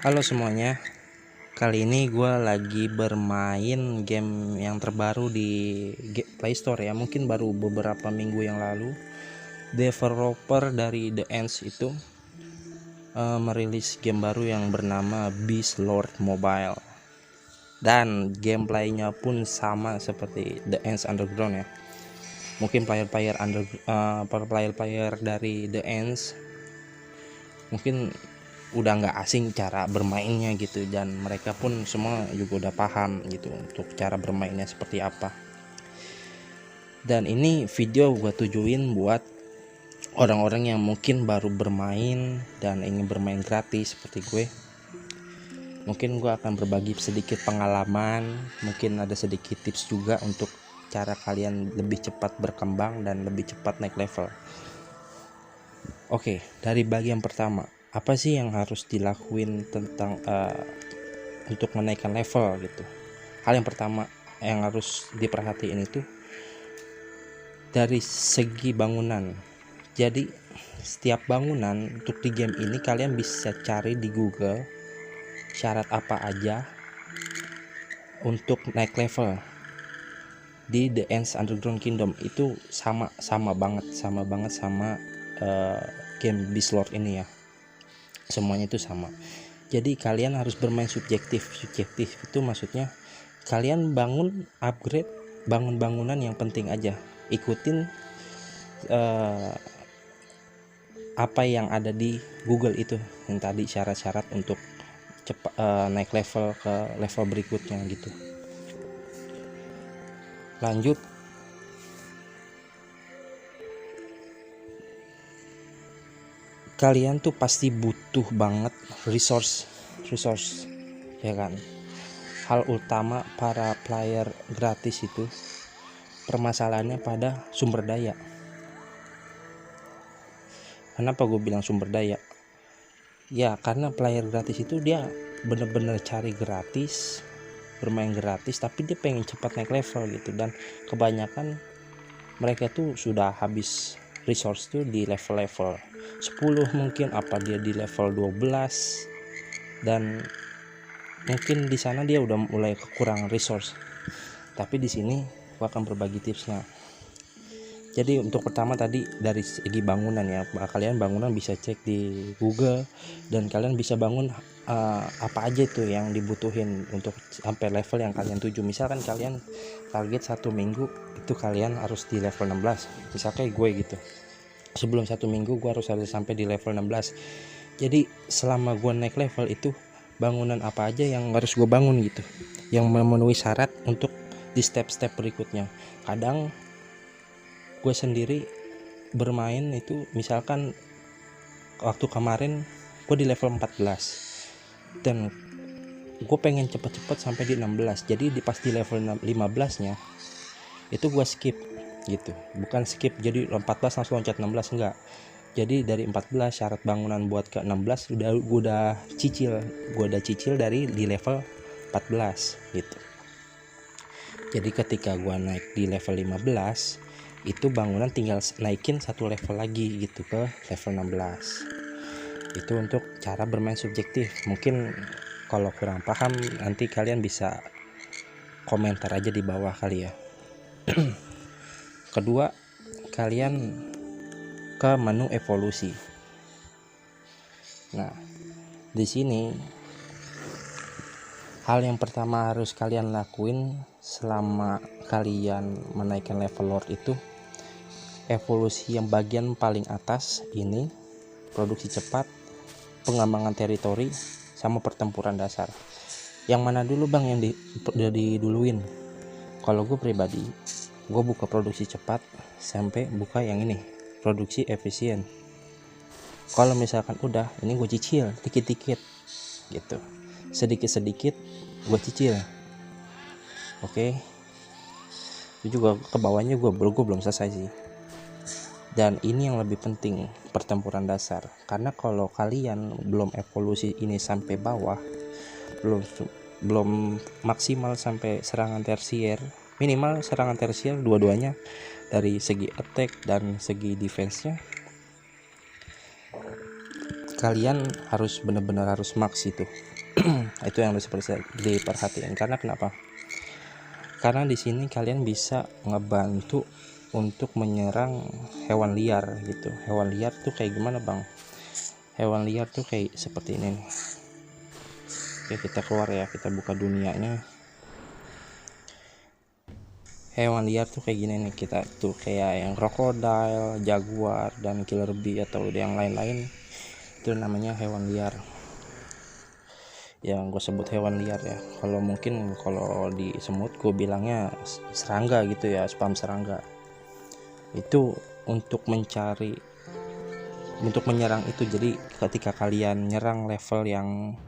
Halo semuanya, kali ini gue lagi bermain game yang terbaru di Play Store ya. Mungkin baru beberapa minggu yang lalu. Developer dari The Ants itu merilis game baru yang bernama Beast Lord Mobile. Dan gameplaynya pun sama seperti The Ants Underground ya. Mungkin player-player dari The Ants mungkin udah nggak asing cara bermainnya gitu, dan mereka pun semua juga udah paham gitu untuk cara bermainnya seperti apa. Dan ini video gue tujuin buat orang-orang yang mungkin baru bermain dan ingin bermain gratis seperti gue. Mungkin gue akan berbagi sedikit pengalaman, mungkin ada sedikit tips juga untuk cara kalian lebih cepat berkembang dan lebih cepat naik level. Oke, dari bagian pertama, apa sih yang harus dilakuin tentang untuk menaikkan level gitu. Hal yang pertama yang harus diperhatiin itu dari segi bangunan. Jadi setiap bangunan untuk di game ini kalian bisa cari di Google syarat apa aja untuk naik level. Di The Ants Underground Kingdom itu sama banget sama game Beast Lord ini ya. Semuanya itu sama. Jadi kalian harus bermain subjektif itu maksudnya kalian bangun upgrade bangunan yang penting aja, ikutin apa yang ada di Google itu yang tadi syarat-syarat untuk cepat naik level ke level berikutnya gitu. Lanjut, kalian tuh pasti butuh banget resource ya kan. Hal utama para player gratis itu permasalahannya pada sumber daya. Kenapa gue bilang sumber daya? Ya karena player gratis itu dia bener-bener cari gratis, bermain gratis, tapi dia pengen cepat naik level gitu. Dan kebanyakan mereka tuh sudah habis resource tuh di level 10 mungkin, apa dia di level 12, dan mungkin di sana dia udah mulai kekurangan resource. Tapi di sini gua akan berbagi tipsnya. Jadi untuk pertama tadi dari segi bangunan ya, kalian bangunan bisa cek di Google dan kalian bisa bangun apa aja tuh yang dibutuhin untuk sampai level yang kalian tuju. Misalkan kalian target 1 minggu itu kalian harus di level 16, misalnya gue gitu. Sebelum 1 minggu gue harus sampai di level 16. Jadi selama gue naik level itu bangunan apa aja yang harus gue bangun gitu, yang memenuhi syarat untuk di step-step berikutnya. Kadang gue sendiri bermain itu misalkan waktu kemarin gue di level 14 dan gue pengen cepet-cepet sampai di 16. Jadi pas di level 15 nya itu gue skip gitu, bukan skip jadi 14 langsung loncat 16, enggak. Jadi dari 14 syarat bangunan buat ke 16 gue udah cicil dari di level 14 gitu. Jadi ketika gue naik di level 15 itu bangunan tinggal naikin 1 level lagi gitu ke level 16. Itu untuk cara bermain subjektif. Mungkin kalau kurang paham nanti kalian bisa komentar aja di bawah kali ya. Kedua, kalian ke menu evolusi. Nah, di sini hal yang pertama harus kalian lakuin selama kalian menaikkan level Lord itu evolusi yang bagian paling atas ini, produksi cepat, pengembangan teritori, sama pertempuran dasar. Yang mana dulu bang yang diduluin? Kalau gue pribadi, gue buka produksi cepat sampai buka yang ini, produksi efisien. Kalau misalkan udah, ini gue cicil dikit-dikit gitu, sedikit-sedikit gue cicil. Oke. Itu juga ke bawahnya gue belum selesai sih. Dan ini yang lebih penting, pertempuran dasar. Karena kalau kalian belum evolusi ini sampai bawah, belum maksimal sampai serangan tersier, minimal serangan tersier dua-duanya dari segi attack dan segi defense-nya, kalian harus benar-benar harus max itu. Itu yang harus diperhatiin. Karena kenapa? Karena di sini kalian bisa ngebantu untuk menyerang hewan liar gitu. Hewan liar tuh kayak gimana bang? Hewan liar tuh kayak seperti ini nih. Oke, kita keluar ya, kita buka dunianya. Hewan liar tuh kayak gini nih, kita tuh kayak yang krokodil, jaguar, dan killer bee atau yang lain-lain, itu namanya hewan liar. Yang gue sebut hewan liar ya, kalau mungkin kalau di semut gue bilangnya serangga gitu ya, spam serangga. Itu untuk menyerang itu. Jadi ketika kalian nyerang level yang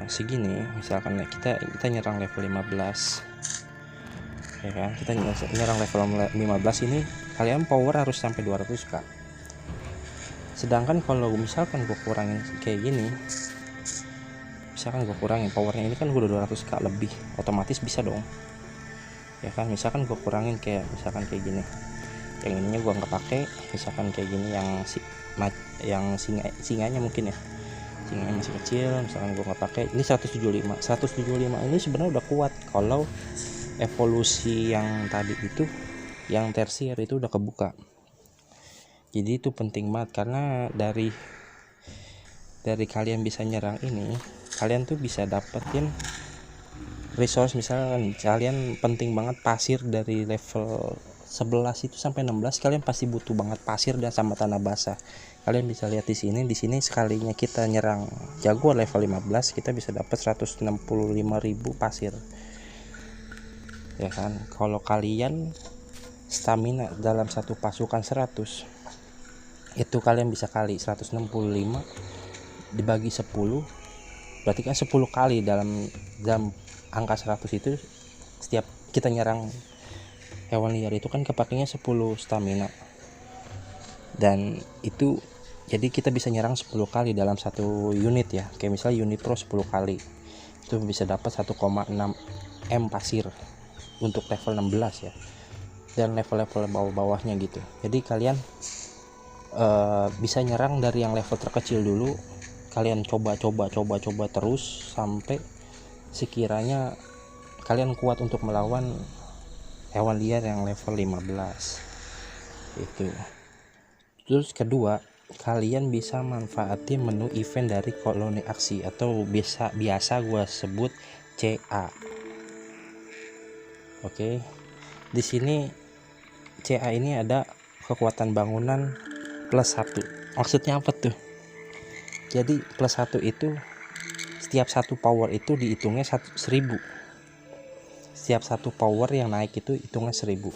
segini, misalkan kita nyerang level 15 ya kan, kita nyerang level 15 ini kalian power harus sampai 200k. Sedangkan kalau misalkan gue kurangin kayak gini, misalkan gue kurangin powernya, ini kan gue udah 200k lebih, otomatis bisa dong ya kan. Misalkan gue kurangin kayak misalkan kayak gini, yang ininya gue nggak pakai, misalkan kayak gini, yang singanya mungkin ya, singanya masih kecil, misalkan gue nggak pakai, ini 175 ini sebenarnya udah kuat kalau evolusi yang tadi itu, yang tersier itu udah kebuka. Jadi itu penting banget, karena dari kalian bisa nyerang ini, kalian tuh bisa dapetin resource. Misalkan kalian penting banget pasir dari level 11 itu sampai 16, kalian pasti butuh banget pasir dan sama tanah basah. Kalian bisa lihat di sini sekalinya kita nyerang jaguar level 15, kita bisa dapat 165.000 pasir ya kan. Kalau kalian stamina dalam satu pasukan 100, itu kalian bisa kali 165 dibagi 10, berarti kan 10 kali dalam angka 100 itu. Setiap kita nyerang hewan liar itu kan kepakainya 10 stamina, dan itu jadi kita bisa nyerang 10 kali dalam satu unit ya. Kayak misalnya unit pro 10 kali itu bisa dapat 1,6 M pasir untuk level 16 ya, dan level-level bawah-bawahnya gitu. Jadi kalian bisa nyerang dari yang level terkecil dulu, kalian coba terus sampai sekiranya kalian kuat untuk melawan hewan liar yang level 15 itu. Terus kedua, kalian bisa manfaatin menu event dari koloni aksi atau biasa gue sebut CA. Oke, di sini CA ini ada kekuatan bangunan plus 1. Maksudnya apa tuh? Jadi plus 1 itu setiap satu power itu dihitungnya 1000. Setiap satu power yang naik itu hitungnya 1000.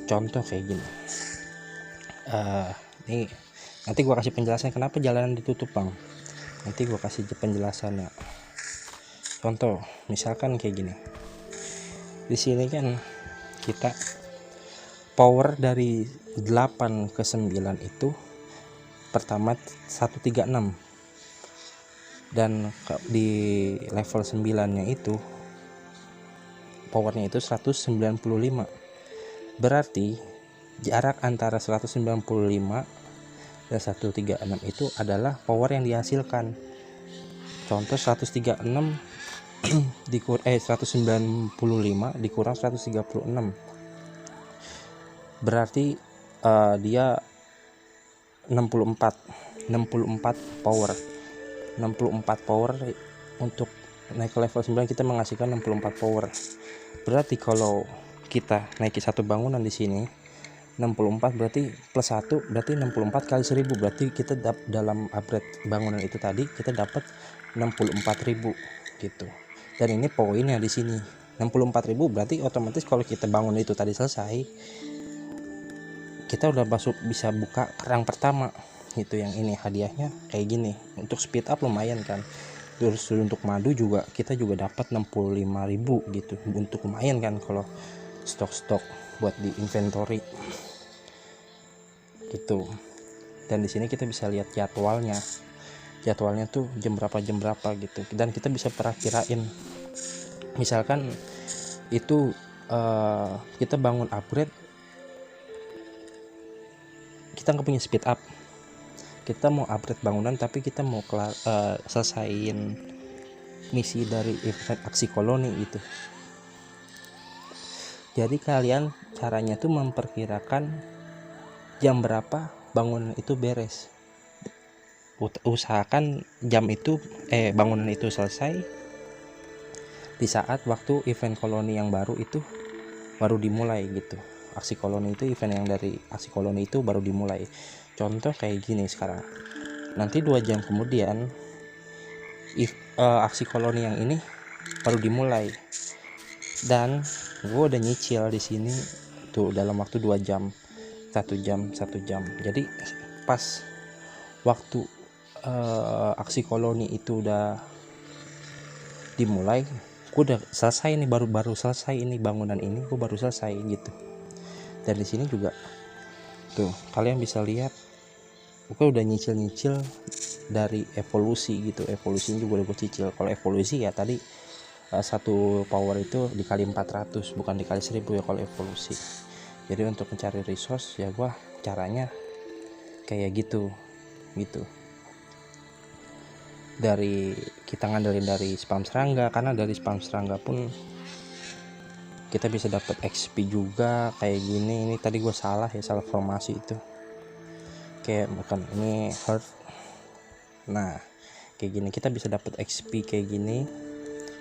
Contoh kayak gini. Nih nanti gua kasih penjelasan kenapa jalanan ditutup bang. Nanti gua kasih penjelasannya. Contoh, misalkan kayak gini. Di sini kan kita power dari 8 ke 9 itu pertama 136, dan di level 9 nya itu powernya itu 195. Berarti jarak antara 195 dan 136 itu adalah power yang dihasilkan. Contoh 136 195 dikurang 136, berarti dia 64 power. 64 power untuk naik ke level 9 kita menghasilkan 64 power. Berarti kalau kita naiki satu bangunan di sini 64, berarti plus 1 berarti 64 kali 1000, berarti kita dalam upgrade bangunan itu tadi kita dapat 64.000 gitu. Dan ini poinnya di sini 64.000, berarti otomatis kalau kita bangun itu tadi selesai, kita udah bisa buka perang pertama itu. Yang ini hadiahnya kayak gini, untuk speed up lumayan kan. Terus untuk madu juga kita juga dapat 65.000 gitu, untuk lumayan kan kalau stok buat di inventory gitu. Dan di sini kita bisa lihat jadwalnya tuh jam berapa gitu, dan kita bisa perakirain. Misalkan itu kita bangun upgrade, kita nggak punya speed up, kita mau upgrade bangunan tapi kita mau selesaiin misi dari event aksi koloni itu. Jadi kalian caranya tuh memperkirakan jam berapa bangunan itu beres. Usahakan jam itu bangunan itu selesai di saat waktu event koloni yang baru itu baru dimulai gitu. Aksi koloni itu event yang dari aksi koloni itu baru dimulai. Contoh kayak gini sekarang. Nanti 2 jam kemudian aksi koloni yang ini baru dimulai. Dan gue udah nyicil di sini tuh dalam waktu 2 jam, 1 jam. Jadi pas waktu aksi koloni itu udah dimulai, gue udah selesai nih, baru selesai ini bangunan ini, gue baru selesai gitu. Dan di sini juga tuh kalian bisa lihat gue udah nyicil dari evolusi gitu. Evolusinya juga udah gue cicil. Kalau evolusi ya tadi satu power itu dikali 400 bukan dikali 1000 ya kalau evolusi. Jadi untuk mencari resource ya gue caranya kayak gitu. Dari kita ngandelin dari spam serangga, karena dari spam serangga pun kita bisa dapat XP juga kayak gini. Ini tadi gue salah formasi itu, kayak bukan ini heart. Nah kayak gini kita bisa dapat XP kayak gini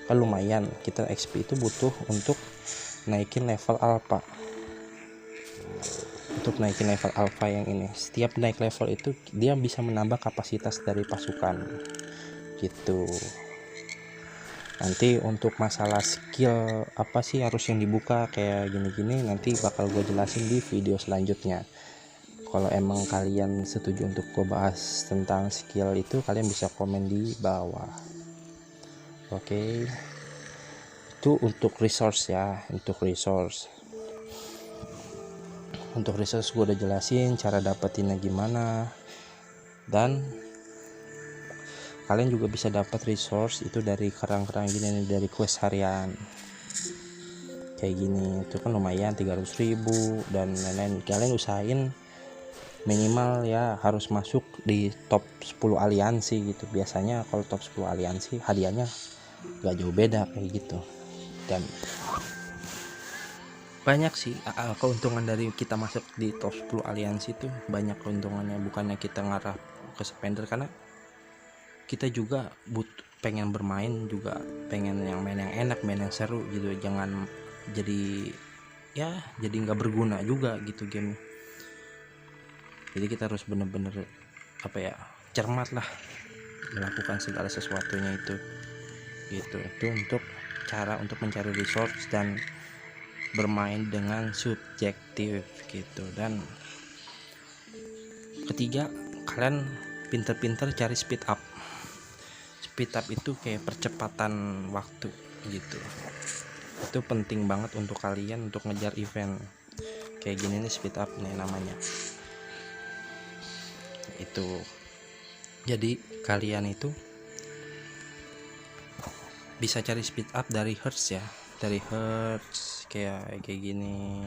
kan lumayan. Kita XP itu butuh untuk naikin level alpha. Untuk naikin level alpha yang ini, setiap naik level itu dia bisa menambah kapasitas dari pasukan gitu. Nanti untuk masalah skill apa sih harus yang dibuka kayak gini-gini nanti bakal gue jelasin di video selanjutnya. Kalau emang kalian setuju untuk gue bahas tentang skill itu, kalian bisa komen di bawah. Oke. Itu untuk resource ya, untuk resource gue udah jelasin cara dapetinnya gimana. Dan kalian juga bisa dapat resource itu dari kerang-kerang gini nih, dari quest harian kayak gini. Itu kan lumayan 300.000 dan lain-lain. Kalian usahain minimal ya harus masuk di top 10 aliansi gitu. Biasanya kalau top 10 aliansi hadiahnya gak jauh beda kayak gitu. Dan banyak sih keuntungan dari kita masuk di top 10 aliansi itu, banyak keuntungannya. Bukannya kita ngarah ke spender, karena kita juga pengen bermain juga, pengen main yang enak, main yang seru gitu. Jangan jadi nggak berguna juga gitu game. Jadi kita harus bener-bener cermat lah melakukan segala sesuatunya itu gitu. Itu untuk cara untuk mencari resource dan bermain dengan subjektif gitu. Dan ketiga, kalian pinter-pinter cari speed up itu kayak percepatan waktu gitu. Itu penting banget untuk kalian untuk ngejar event kayak gini nih, speed up nih namanya itu. Jadi kalian itu bisa cari speed up dari hertz ya, dari hertz kayak gini.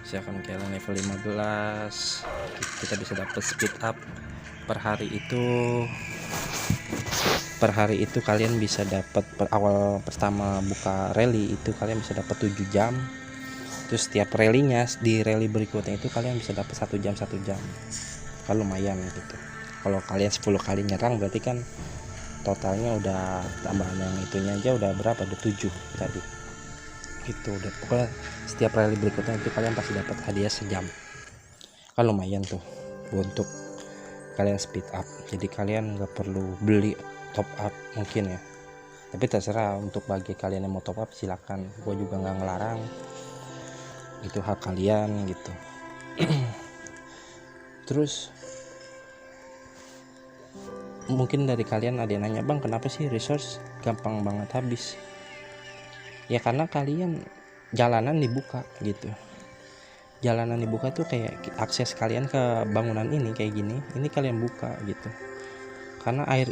Misalkan kalian level 15, kita bisa dapat speed up per hari itu kalian bisa dapat awal pertama buka rally itu kalian bisa dapat 7 jam. Terus setiap rallynya di rally berikutnya itu kalian bisa dapat 1 jam kan lumayan gitu. Kalau kalian 10 kali nyerang berarti kan totalnya udah tambahan yang itunya aja udah berapa, udah 7 tadi itu. Udah pokoknya setiap rally berikutnya itu kalian pasti dapat hadiah sejam, kan lumayan tuh untuk kalian speed up. Jadi kalian nggak perlu beli top up mungkin ya, tapi terserah. Untuk bagi kalian yang mau top up silakan, gue juga nggak ngelarang, itu hak kalian gitu. Terus mungkin dari kalian ada yang nanya, bang kenapa sih resource gampang banget habis? Ya karena kalian jalanan dibuka gitu. Jalanan dibuka tuh kayak akses kalian ke bangunan ini kayak gini, ini kalian buka gitu. Karena air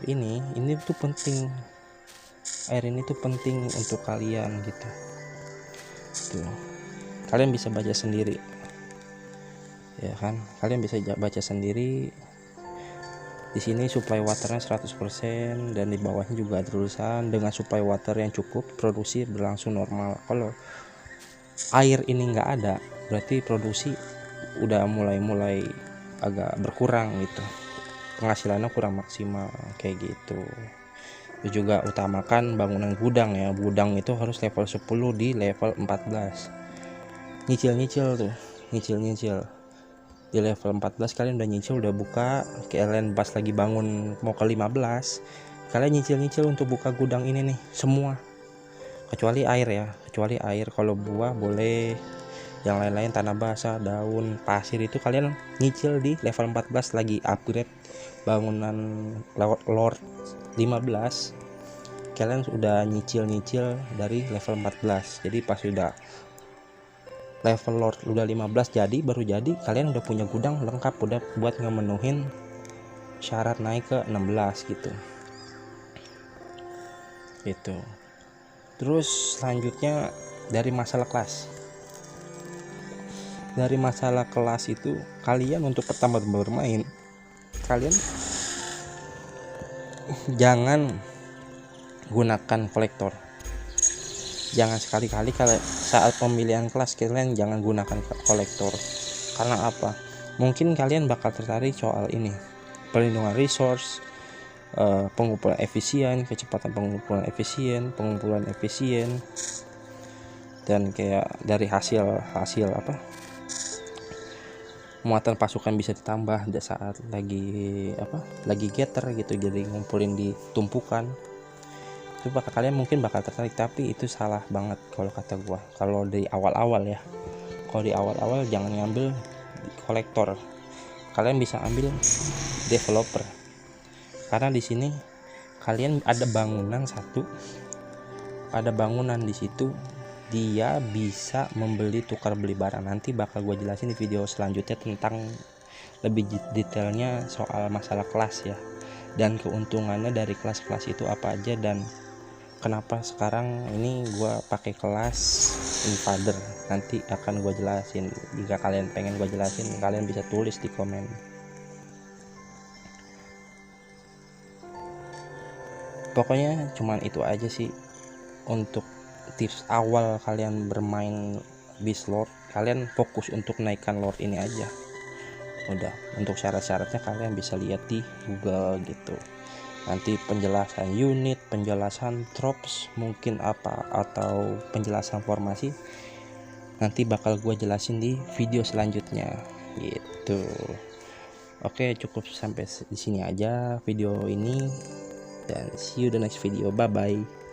ini tuh penting. Air ini tuh penting untuk kalian gitu. Tuh. Kalian bisa baca sendiri. ya kan. Kalian bisa baca sendiri. Di sini supply waternya 100% dan di bawahnya juga ada tulisan dengan supply water yang cukup produksi berlangsung normal. Kalau air ini nggak ada, berarti produksi udah mulai agak berkurang gitu, penghasilannya kurang maksimal kayak gitu. Itu juga utamakan bangunan gudang ya. Gudang itu harus level 10 di level 14. Nyicil tuh, nyicil di level 14 kalian udah nyicil, udah buka. Kalian pas lagi bangun mau ke 15, kalian nyicil untuk buka gudang ini nih semua, kecuali air ya, kecuali air. Kalau buah boleh, yang lain-lain tanah basah, daun, pasir itu kalian nyicil di level 14 lagi upgrade bangunan Lord 15. Kalian udah nyicil dari level 14. Jadi pas udah level Lord udah 15 baru jadi kalian udah punya gudang lengkap, udah buat ngemenuhin syarat naik ke 16 gitu. Itu. Terus selanjutnya dari masalah kelas. Dari masalah kelas itu, kalian untuk pertama bermain, kalian jangan gunakan kolektor. Jangan sekali-kali kalau saat pemilihan kelas kalian jangan gunakan kolektor. Karena apa? Mungkin kalian bakal tertarik soal ini, perlindungan resource, pengumpulan efisien, kecepatan pengumpulan efisien, dan kayak dari hasil apa, muatan pasukan bisa ditambah saat lagi gather gitu, jadi ngumpulin di tumpukan. Itu kalian mungkin bakal tertarik, tapi itu salah banget kalau kata gua. Kalau di awal-awal ya, kalau di awal-awal jangan ngambil kolektor, kalian bisa ambil developer. Karena di sini kalian ada bangunan di situ, dia bisa membeli tukar beli barang. Nanti bakal gue jelasin di video selanjutnya tentang lebih detailnya soal masalah kelas ya, dan keuntungannya dari kelas-kelas itu apa aja, dan kenapa sekarang ini gue pakai kelas invader. Nanti akan gue jelasin. Jika kalian pengen gue jelasin, kalian bisa tulis di komen. Pokoknya cuman itu aja sih untuk tips awal kalian bermain Beast Lord. Kalian fokus untuk naikkan Lord ini aja udah. Untuk syarat-syaratnya kalian bisa lihat di Google gitu. Nanti penjelasan unit, penjelasan tropes mungkin apa, atau penjelasan formasi nanti bakal gue jelasin di video selanjutnya gitu. Oke, cukup sampai di sini aja video ini, dan see you the next video. Bye bye.